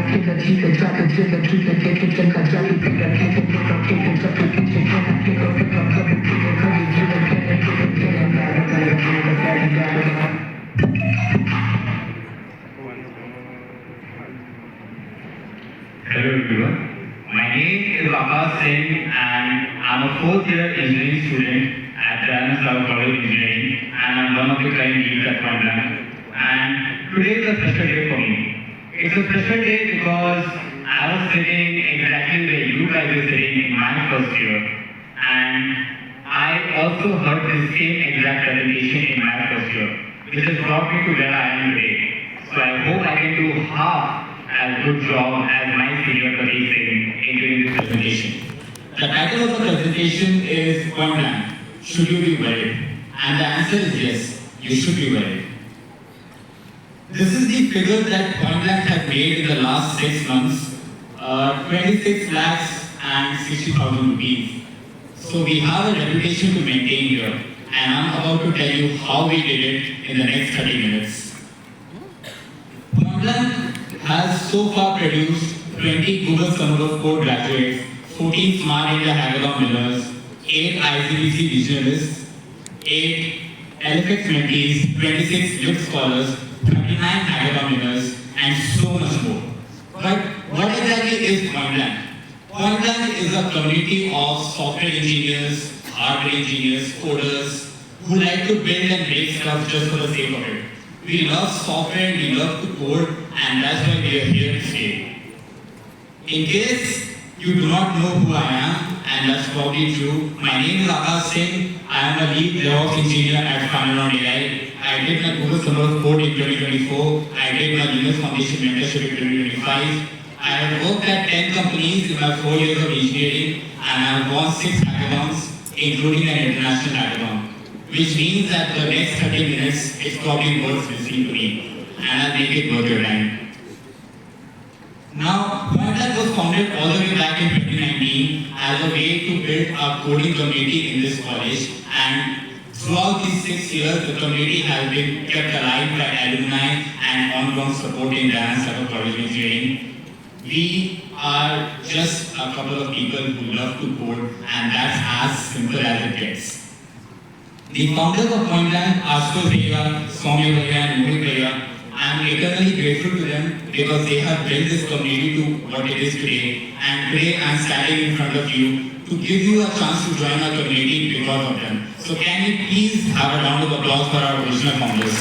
Hello everyone. My name is Singh and I'm a fourth year engineering student at Sagar College Engineering and I'm one of the current leads at Blank. And today is a special day for me. It's a special day because I was sitting exactly where you guys were sitting in my first year and I also heard the same exact presentation in my first year, which has brought me to where I am today. So I hope I can do half as good job as my senior colleagues in doing this presentation. The title of the presentation is Point Blank, should you be worried? And the answer is yes, you should be worried. This is the figure that Point Blank has made in the last 6 months, 26 lakhs and 60,000 rupees. So we have a reputation to maintain here and I'm about to tell you how we did it in the next 30 minutes. Point Blank has so far produced 20 Google Summer of Code graduates, 14 Smart India Hackathon winners, 8 ICBC regionalists, 8 LFX mentees, 26 LIP scholars, 39 hackathon winners, and so much more. But what exactly is Point Blank? Point Blank is a community of software engineers, hardware engineers, coders, who like to build and break stuff just for the sake of it. We love software, we love to code, and that's why we are here to stay. In case you do not know who I am, and that's probably true, my name is Singh. I am a lead DevOps engineer at Final AI. I did my Google Summer of Code in 2024. I did my Linux Foundation mentorship in 2025. I have worked at 10 companies in my 4 years of engineering, and I have won 6 hackathons, including an international hackathon. Which means that the next 30 minutes is probably worth listening to me, and I'll make it worth your time. Now, Point Blank was founded all the way back in 2019 as a way to build a coding community in this college, and throughout these 6 years, the community has been kept alive by alumni and ongoing support in Sagar College Engineering. We are just a couple of people who love to code, and that's as simple as it gets. The founders of Point Blank, Ashutosh Bhaiya, Soumya Bhaiya, and Mohit Bhaiya, I am eternally grateful to them because they have built this community to what it is today. And today I am standing in front of you to give you a chance to join our community because of them. So can we please have a round of applause for our original founders?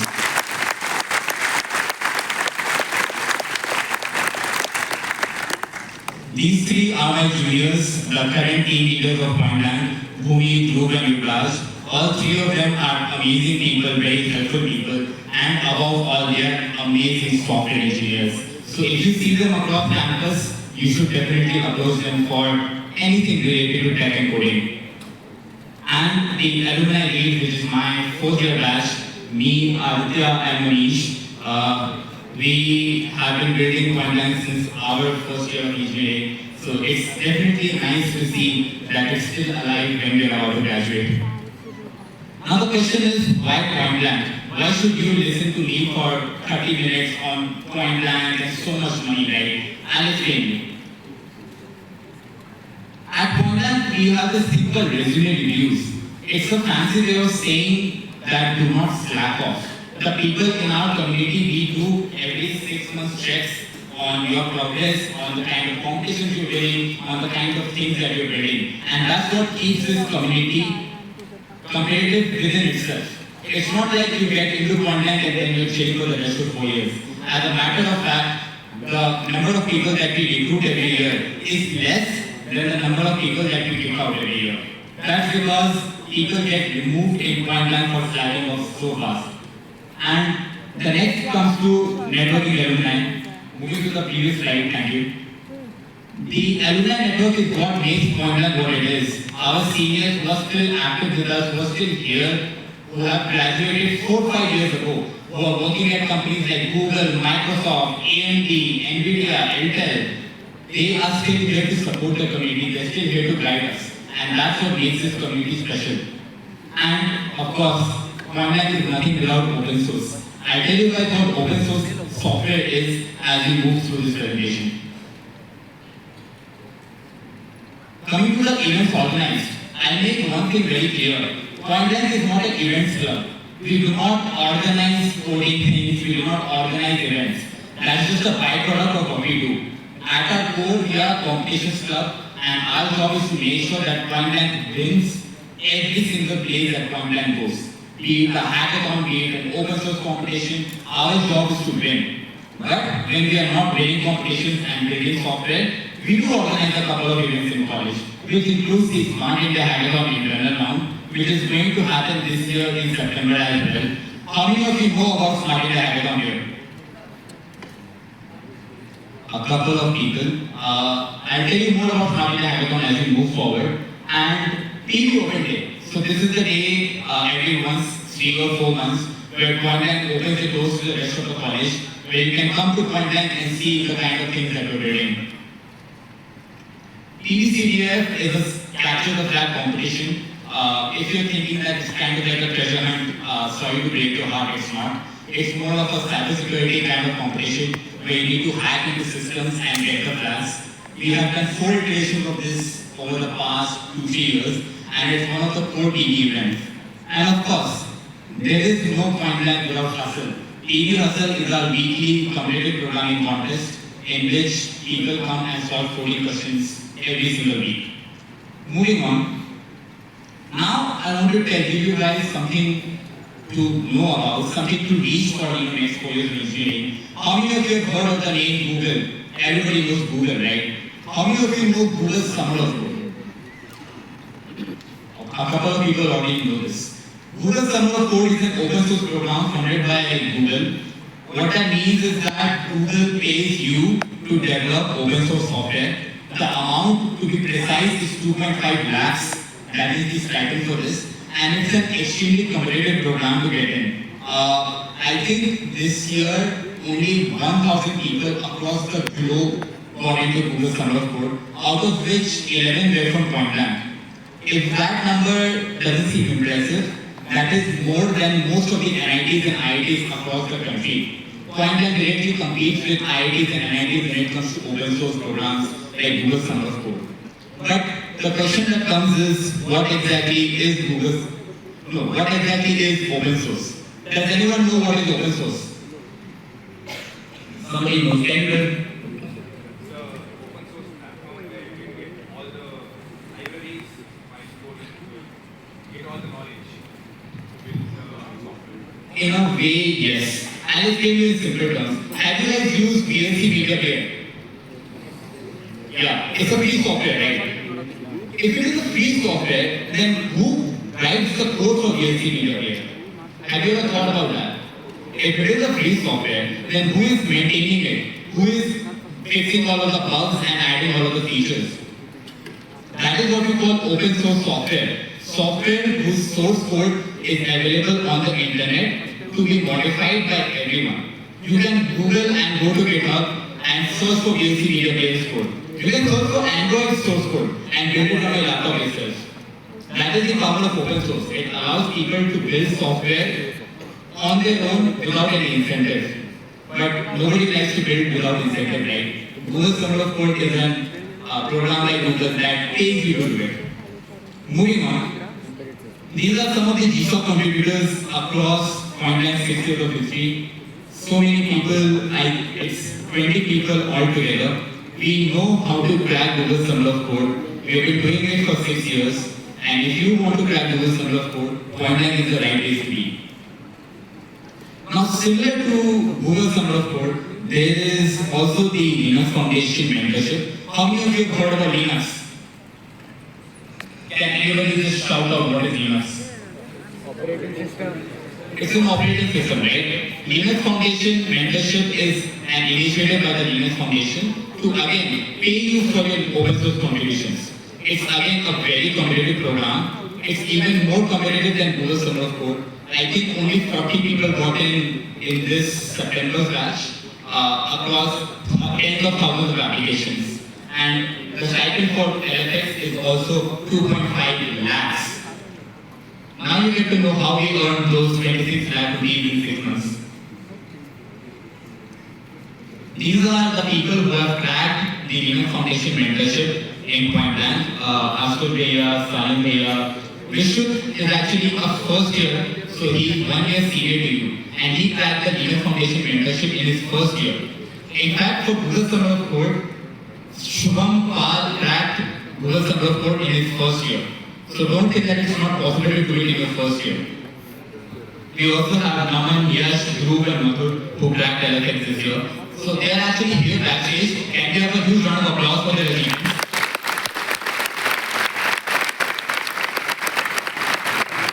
These 3 are my juniors, the current team leaders of Point Blank, Bhumi, Dhruv, and Yuvraj. All 3 of them are amazing people, very helpful people, and above all, they are amazing software engineers. So if you see them across campus, you should definitely approach them for anything related to tech and coding. And the alumni lead, which is my 4th year batch, me, Aditya, and Manish, we have been building Point Blank since our first year of engineering. So it's definitely nice to see that it's still alive when we are about to graduate. Now the question is, why Point Blank? Why should you listen to me for 30 minutes on Point Blank and so much money, right? I'll explain you. At Point Blank, we have the simple resume reviews. It's a fancy way of saying that do not slack off. The people in our community, we do every 6 months checks on your progress, on the kind of competitions you're doing, on the kind of things that you're building. And that's what keeps this community competitive within itself. It's not like you get into Point Blank and then you're chilling for the rest of 4 years. As a matter of fact, the number of people that we recruit every year is less than the number of people that we kick out every year. That's because people get removed in Point Blank for slacking off so fast. And the next comes to networking alumni. Moving to the previous slide, thank you. The alumni network is what makes Point Blank what it is. Our seniors who are still active with us, who are still here, who have graduated 4-5 years ago, who are working at companies like Google, Microsoft, AMD, Nvidia, Intel, they are still here to support the community, they're still here to guide us. And that's what makes this community special. And of course, Point Blank is nothing without open source. I tell you guys about open source software is as we move through this presentation. Coming to the events organized, I'll make one thing very clear. Pointland is not an events club. We do not organize coding things, we do not organize events. That's just a byproduct of what we do. At our core, we are a competitions club, and our job is to make sure that Pointland wins every single place that Pointland goes. Be it a hackathon, be it an open source competition, our job is to win. But when we are not winning competitions and building software, we do organize a couple of events in college, which includes the Smart India Hackathon internal round, which is going to happen this year in September as well. How many of you know about Smart India Hackathon here? A couple of people. I'll tell you more about Smart India Hackathon as we move forward. And PV Open Day. So this is the day every once 3 or 4 months where Pointland opens the doors to the rest of the college, where you can come to Pointland and see the kind of things that we're building. PVCDF is a capture the flag competition. If you're thinking that it's kind of like a treasure hunt, sorry to break your heart, it's not. It's more of a cybersecurity kind of competition where you need to hack into systems and get the flags. We have done 4 iterations of this over the past 2-3 years, and it's one of the core PV events. And of course, there is no Pointland without Hustle. PV Hustle is our weekly competitive programming contest in which people come and solve 40 questions every single week. Moving on. Now I want to tell you guys something to know about, something to reach for next 4 years in engineering. How many of you have heard of the name Google? Everybody knows Google, right? How many of you know Google's Summer of Code? A couple of people already know this. Google Summer of Code is an open source program funded by Google. What that means is that Google pays you to develop open source software. The amount, to be precise, is 2.5 lakhs. That is the stipend for this. And it's an extremely competitive program to get in. I think this year, only 1,000 people across the globe got into Google Summer of Code, out of which 11 were from Pointland. If that number doesn't seem impressive, that is more than most of the NITs and IITs across the country. Pointland directly competes with IITs and NITs when it comes to open source programs like Google Summer of Code. But the question that comes is, what exactly is what exactly is open source? Does anyone know what is open source? Somebody knows. Can you? In a way, yes. I'll explain you in simple terms. Have you guys used VLC Media Player? Yeah, it's a free software, right? If it is a free software, then who writes the code for VLC Media Player? Have you ever thought about that? If it is a free software, then who is maintaining it? Who is fixing all of the bugs and adding all of the features? That is what we call open source software. Software whose source code is available on the internet to be modified by everyone. You can Google and go to GitHub and search for VLC Media Player's code. You can search for Android source code and build it on your laptop itself. That is the power of open source. It allows people to build software on their own without any incentive. But nobody likes to build without incentive, right? Google Summer of Code is a program like Google that pays you to do it. Moving on. These are some of the GSOC contributors across Pointland's 6 years of history. So many people, it's 20 people all together. We know how to crack Google Summer of Code. We have been doing it for 6 years. And if you want to crack Google Summer of Code, Pointland is the right place to be. Now, similar to Google Summer of Code, there is also the Linux Foundation mentorship. How many of you have heard about Linux? Can anybody just shout out what is Linux? Operating system. It's an operating system, right? Linux Foundation mentorship is an initiative by the Linux Foundation to again pay you for your open source contributions. It's again a very competitive program. It's even more competitive than Google Summer of Code. I think only 40 people got in this September's batch across tens of thousands of applications. And the stipend for LFX is also 2.5 lakhs. Now you get to know how we earned those 26 lakh rupees in 6 months. These are the people who have cracked the Linux Foundation mentorship in point blank. Askur Bhaiya, Salim Bhaiya. Vishnu is actually a first year, so he's 1 year senior to you. And he cracked the Linux Foundation mentorship in his first year. In fact, for Google Summer of Code, Shubham Pal cracked Google Summer of Code in his first year. So don't think that it's not possible to do it in your first year. We also have Naman, Yash, Dhruv and Madhur who cracked LFX this year. So they are actually here backstage. Can we have a huge round of applause for their achievements?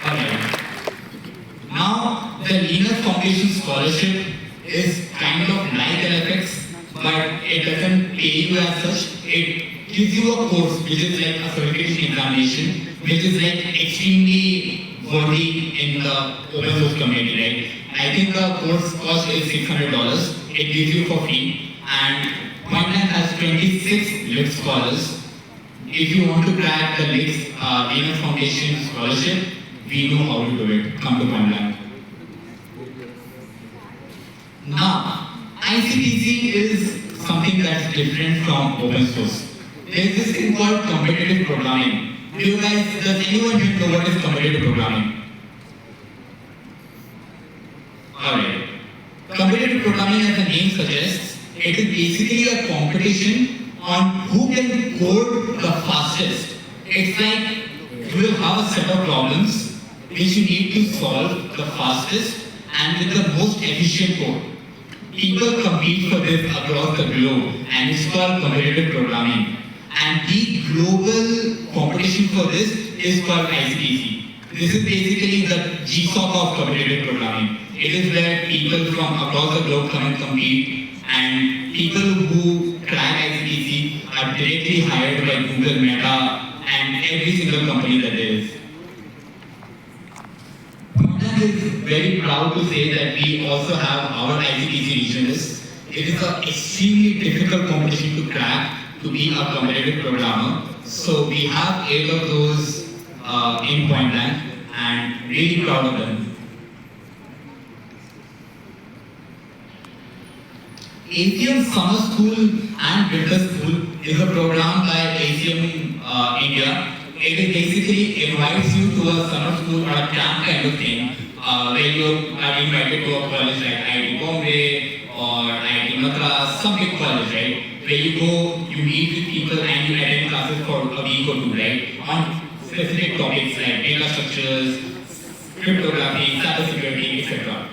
Alright. Now, the Linux Foundation Scholarship is kind of like LFX, but it doesn't pay you as such. It gives you a course which is like a certification examination, which is like extremely worthy in the open source community, right? I think the course cost is $600. It gives you for free, and Pointland has 26 lit scholars. If you want to crack the Linux Foundation Scholarship, we know how to do it. Come to Pointland. Now, ICTC is something that's different from open source. There's this thing called competitive programming. Does anyone here know what is competitive programming? Alright. Competitive programming, as the name suggests, it is basically a competition on who can code the fastest. It's like you will have a set of problems which you need to solve the fastest and with the most efficient code. People compete for this across the globe, and it's called competitive programming. And the global competition for this is called ICTC. This is basically the GSOC of competitive programming. It is where people from across the globe come and compete, and people who crack ICTC are directly hired by Google, Meta, and every single company that there is. Pointland is very proud to say that we also have our ICTC regionalists. It is an extremely difficult competition to crack to be a competitive programmer. So we have 8 of those in Pointland, and really proud of them. ACM Summer School and Winter School is a program by ACM India. It basically invites you to a summer school or a camp kind of thing, where you are invited to a college like IIT Bombay or IIT Madras, some big college, right? Where you go, you meet with people and you attend classes for a week or two, right? On specific topics like data structures, cryptography, cybersecurity, etc.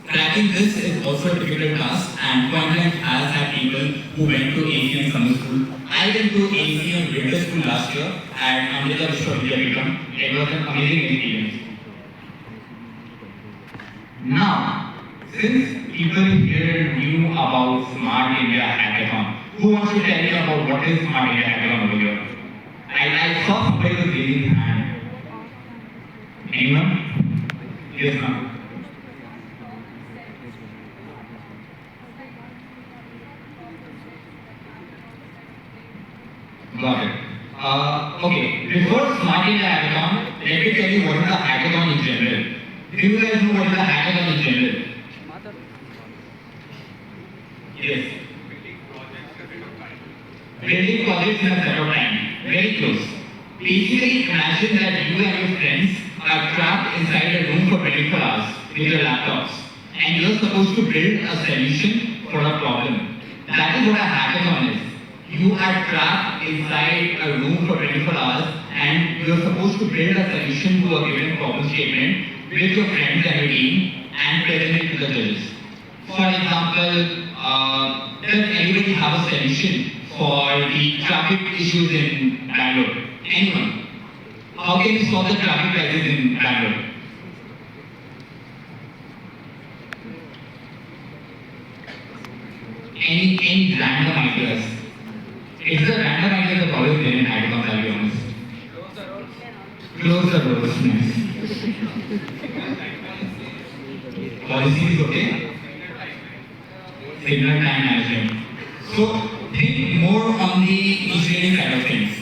Cracking this is also a difficult task, and Pointland has had people who went to ACM Summer School. I went to ACM Winter School last year at Amrita Vishwavidyapitham. It was an amazing experience. Now, since people here knew about Smart India Hackathon, who wants to tell me about what is Smart India Hackathon over here? I saw somebody was raising his hand. Anyone? Yes, ma'am. Got it. Okay, before Smart India Hackathon, let me tell you what is a hackathon in general. Do you guys know what is a hackathon in general? Yes. Building projects in a set of time. Very close. Basically, imagine that you and your friends are trapped inside a room for 24 hours with your laptops, and you're supposed to build a solution for a problem. That is what a hackathon is. You are trapped inside a room for 24 hours, and you're supposed to build a solution to a given problem statement with your friends and your team and present it to the judges. For example, does anybody have a solution for the traffic issues in Bangalore? Anyone? How can you solve the traffic crisis in Bangalore? Any random ideas? It's a random idea that always there in hackathons, I'll be honest. Close the doors. Policy is okay. Signal time management. So think more on the engineering side of things.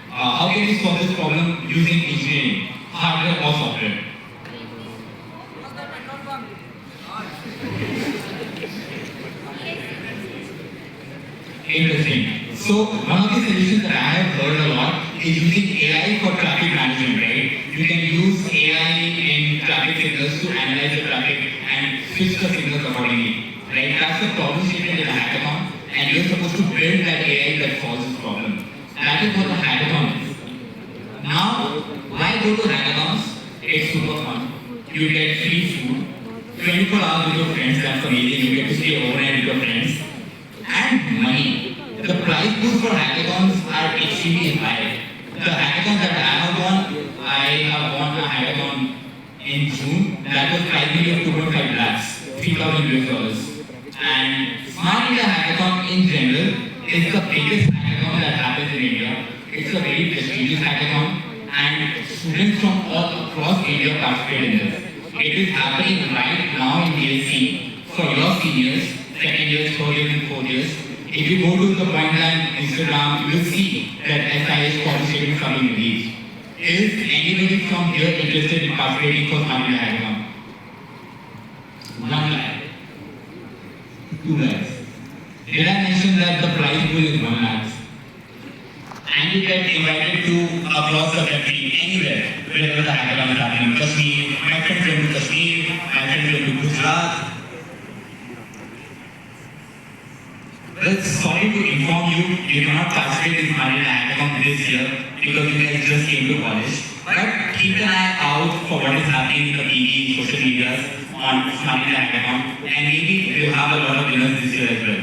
How can you solve this problem using engineering, hardware or software? Interesting. So one of the solutions that I have heard a lot is using AI for traffic management, right? You can use AI in traffic signals to analyze the traffic and switch the signals accordingly, right? That's the problem statement in a hackathon, and you're supposed to build that AI that solves this problem. That is what the hackathon is. Now, why go to hackathons? It's super fun. You get free food, 24 hours with your friends, that's amazing. You get to stay overnight with your friends. And money. The prize pools for hackathons are extremely high. The hackathons that I have won a hackathon in June. That was prize money of 2.5 lakhs, $3,000. And Smart India Hackathon in general is the biggest hackathon that happens in India. It's a very prestigious hackathon, and students from all across India participate in this. It is happening right now in KSC for your seniors, second years, third years, and fourth years. If you go to the Pointland Instagram, you will see that SI is participating something in these. Is anybody from here interested in participating for Smart India Hackathon? 1 lakh. 2 lakhs. Did I mention that the prize pool is 1 lakh? And you get invited to across the country, anywhere, wherever the hackathon is happening. Kashmir, my friends went to Kashmir, my friends went to Gujarat. Well, sorry to inform you, you cannot participate in Smart India Hackathon this year because you guys just came to college. But keep an eye out for what is happening in the TV, social medias on Smart India Hackathon, and maybe we'll have a lot of winners this year as well.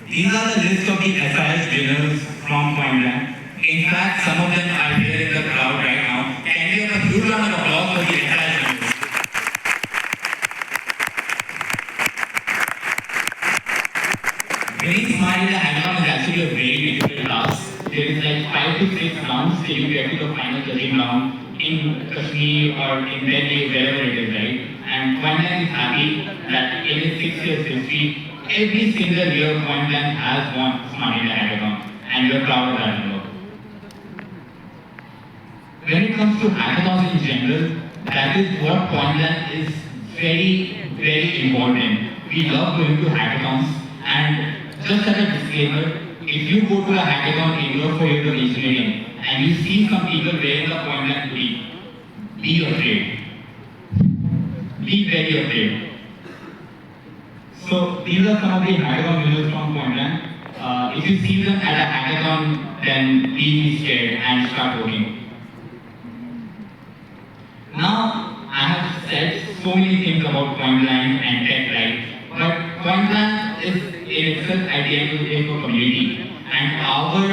These are the list of the SIS winners from Pointland. In fact, some of them are here in the crowd right now. Can we have a huge round of applause for the SIS winners? Winning Smart India Hackathon is actually a very difficult task. There is like 5 to 6 rounds till you get to the final judging round in Kashmir or in Delhi, wherever it is, right? And Pointland is happy that in its 6 years history, every single year Pointland has won Smart India Hackathon, and we're proud of that number. When it comes to hackathons in general, that is what Pointland is very, very important. We love going to hackathons, and just as a disclaimer, if you go to a hackathon in your 4 years of engineering and you see some people wearing the Pointland hoodie, be afraid. Be very afraid. So these are some of the hackathon winners from Pointland. If you see them at a hackathon, then please be scared and start working. Now, I have said so many things about Pointland and tech, right? But Pointland is in itself at the end of the day for community, and our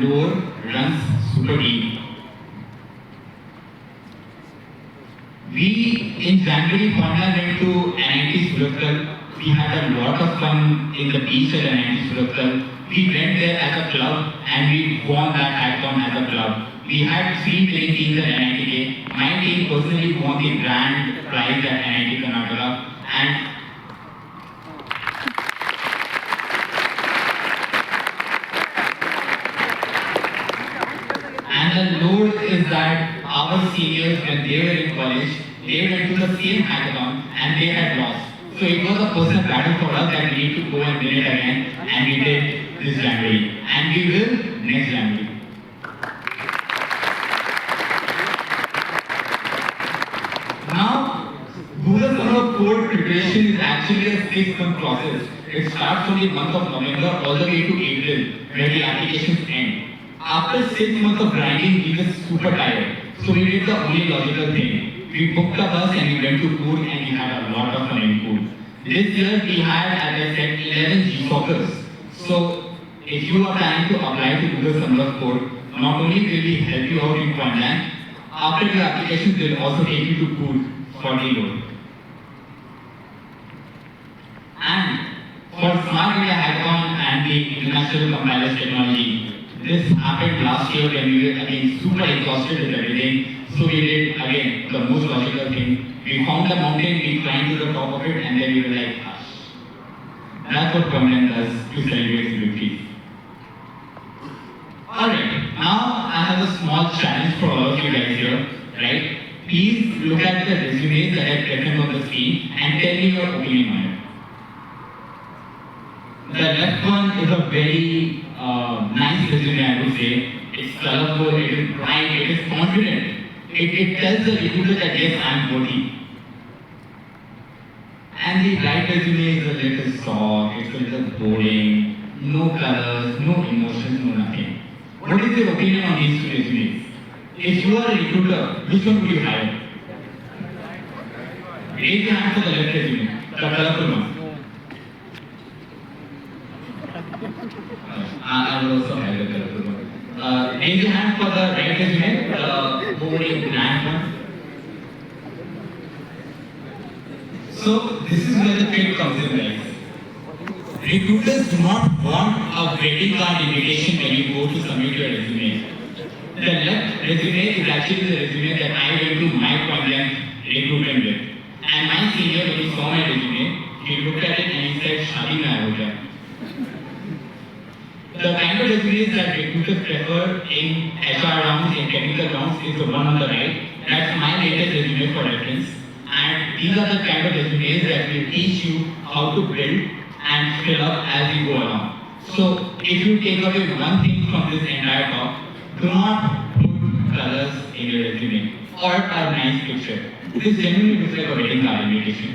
lore runs super deep. We, in January, Pointland went to NIT Suratgarh. We had a lot of fun in the beach at NIT Suratgarh. We went there as a club and we won that hackathon as a club. We had 3 winning teams at NITK. My team personally won the grand prize at NIT Karnataka. And the load is that our seniors, when they were in college, they went to the same hackathon and they had lost. So it was a personal battle for us that we need to go and win it again, and we did this January. And we will next January. Now, Google Summer Code preparation is actually a 6-month process. It starts from the month of November all the way to April, where the applications end. After 6 months of grinding, we were super tired. So we did the only logical thing. We booked a bus and we went to Cool, and we had a lot of fun in Cool. This year we had, as I said, 11 G-Focus. So if you are planning to apply to Google Summer Code, not only will we help you out in Pointland, after your applications will also take you to Cool for the load. And for Smart India Hackathon and the International Compilers Technology, this happened last year when we were again super exhausted with everything. So we did again the most logical thing. We found the mountain, we climbed to the top of it, and then we were like, hush. That's what Pointland does to celebrate victory. Alright, now I have a small challenge for all of you guys here, right? Please look at the resumes that are present on the screen and tell me your opinion on it. The left one is a very nice resume, I would say. It's colorful, it is bright, it is confident. It tells the recruiter that yes, I'm worthy. And the right resume is a little soft, it's a little boring, no colors, no emotions, no nothing. What is your opinion on these two resumes? If you are a recruiter, which one would you hire? Raise your hand for the left resume, the colorful one. I will also hire the colorful one. Raise your hand for the right resume, the boring blank one. So this is where the trick comes in, guys. Recruiters do not want a wedding card invitation when you go to submit your resume. The left resume is actually the resume that I went to my content recruitment with. And my senior, when he saw my resume, he looked at it and he said, "Shadi mein aaye ho kya?" The kind of resumes that recruiters prefer in HR rounds, in technical rounds, is the one on the right. That's my latest resume for reference. And these are the kind of resumes that will teach you how to build and fill up as you go along. So if you take away one thing from this entire talk, do not put colors in your resume or a nice picture. This genuinely looks like a wedding card invitation.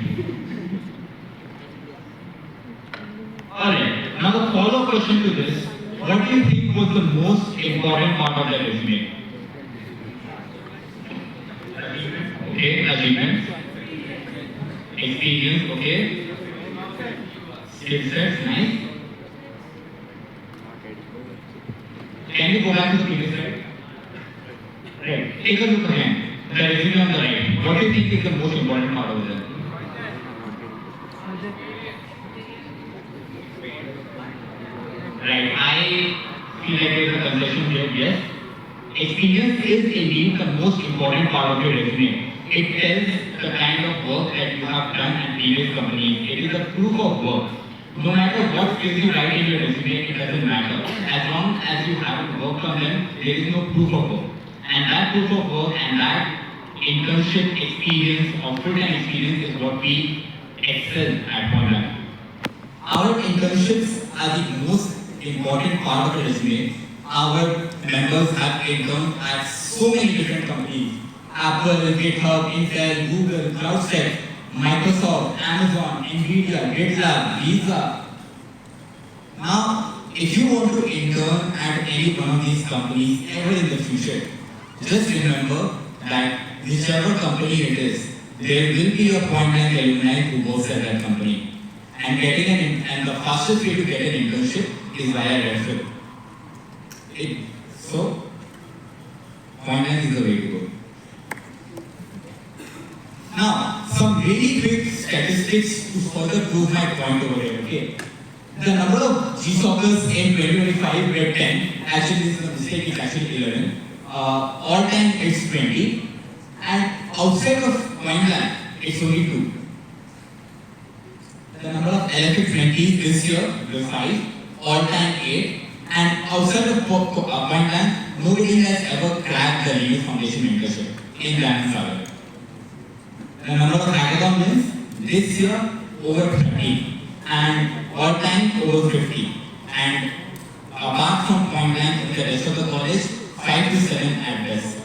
Alright, now the follow-up question to this, what do you think was the most important part of the resume? Okay, achievements. Experience, okay. Skill sets, nice. Can you go back to the previous slide? Right. Take a look again. The resume on the right. What do you think is the most important part over there? Right. I feel like there is a concession here. Yes. Experience is indeed the most important part of your resume. It tells the kind of work that you have done at previous companies. It is a proof of work. No matter what skills you write in your resume, it doesn't matter. As long as you haven't worked on them, there is no proof of work. And that proof of work and that internship experience or full-time experience is what we excel at Point. Our internships are the most important part of the resume. Our members have interned at so many different companies. Apple, GitHub, Intel, Google, CloudStack, Microsoft, Amazon, Nvidia, GitLab, Visa. Now, if you want to intern at any one of these companies ever in the future, just remember that whichever company it is, there will be a Point alumni who works at that company. And the fastest way to get an internship is via referral. So, Point is the way to go. Now, some really quick statistics to further prove my point over here, okay? The number of GSOCers in 2025 were 10. Actually, this is a mistake, it's actually 11. All time it's 20. And outside of Pointland, it's only 2. The number of electric 20s this year was 5. All time 8. And outside of Pointland, nobody has ever cracked the Linux Foundation mentorship in Sagar. The number of hackathon wins this year over 30 and all time over 50. And apart from Pointland in the rest of the college, 5 to 7 at best.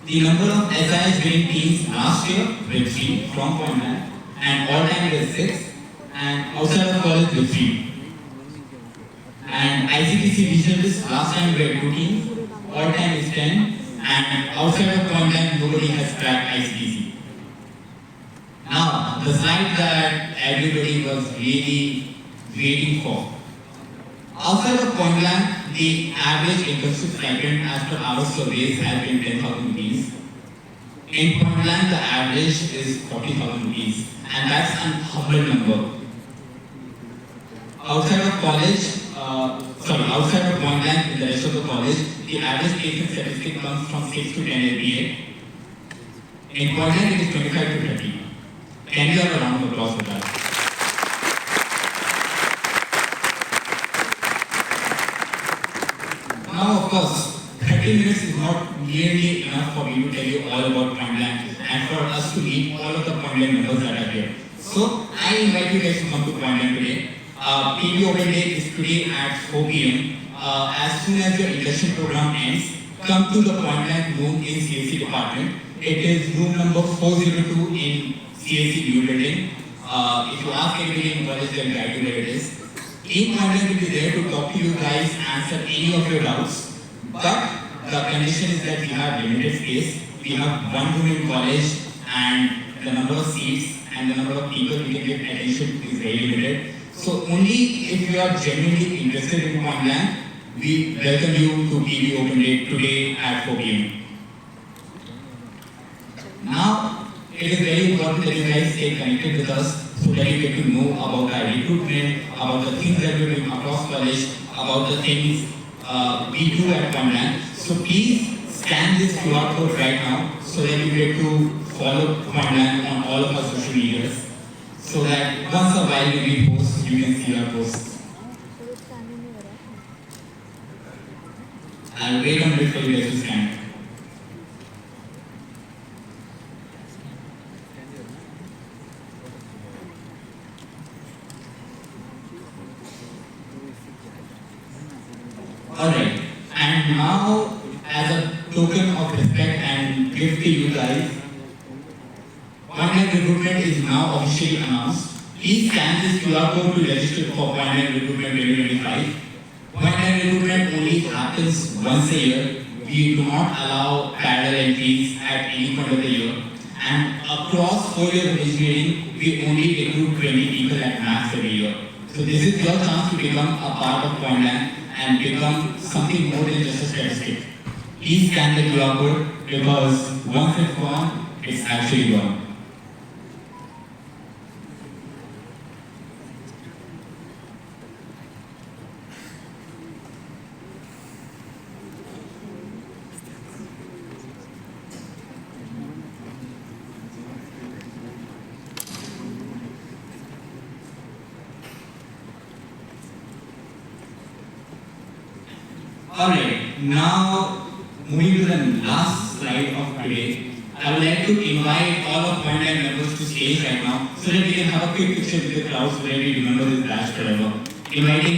The number of SIS winning teams last year were 3 from Pointland and all time was 6 and outside of college were 3. And ICTC regionals last time were 2 teams, all time is 10 and outside of Pointland nobody has cracked ICTC. Now, the slide that everybody was really waiting for. Outside of Pointland, the average internship stipend as per our surveys has been 10,000 rupees. In Pointland, the average is 40,000 rupees, and that's an humble number. Outside of Pointland, in the rest of the college, the average placement statistic comes from 6 to 10 LPA. In Pointland, it is 25 to 30. Can you have a round of applause for that? Now, of course, 30 minutes is not nearly enough for me to tell you all about Pointland and for us to meet all of the Pointland members that are here. So, I invite you guys to come to Pointland today. PB Open Day is today at 4 p.m. As soon as your induction program ends, come to the point blank room in CSC department. It is room number 402 in CSC new building. If you ask anybody in college, they'll guide you where it is. Team point blank will be there to talk to you guys, answer any of your doubts. But the condition is that we have limited space. We have one room in college, and the number of seats and the number of people we can give attention is very limited. So only if you are genuinely interested in point blank, we welcome you to PB Open Day today at 4 p.m. Now, it is very important that you guys stay connected with us so that you get to know about our recruitment, about the things that we're doing across college, about the things we do at point blank. So please scan this QR code right now so that you get to follow point blank on all of our social medias, so that once a while when we post, you can see our posts. I'll wait a minute for you guys to scan. Alright, and now as a token of respect and gift to you guys, point blank recruitment is now officially announced. Please scan this QR code to register for point blank recruitment 2025. Point blank recruitment only happens once a year. We do not allow parallel entries at any point of the year. And across 4 years of engineering, we only recruit 20 people at max every year. So this is your chance to become a part of point blank and become something more than just a statistic. Please scan the QR code, because once it's gone, it's actually gone. Alright, now moving to the last slide of today, I would like to invite all of point blank members to stage right now so that we can have a quick picture with the crowd so that we remember this badge forever. Inviting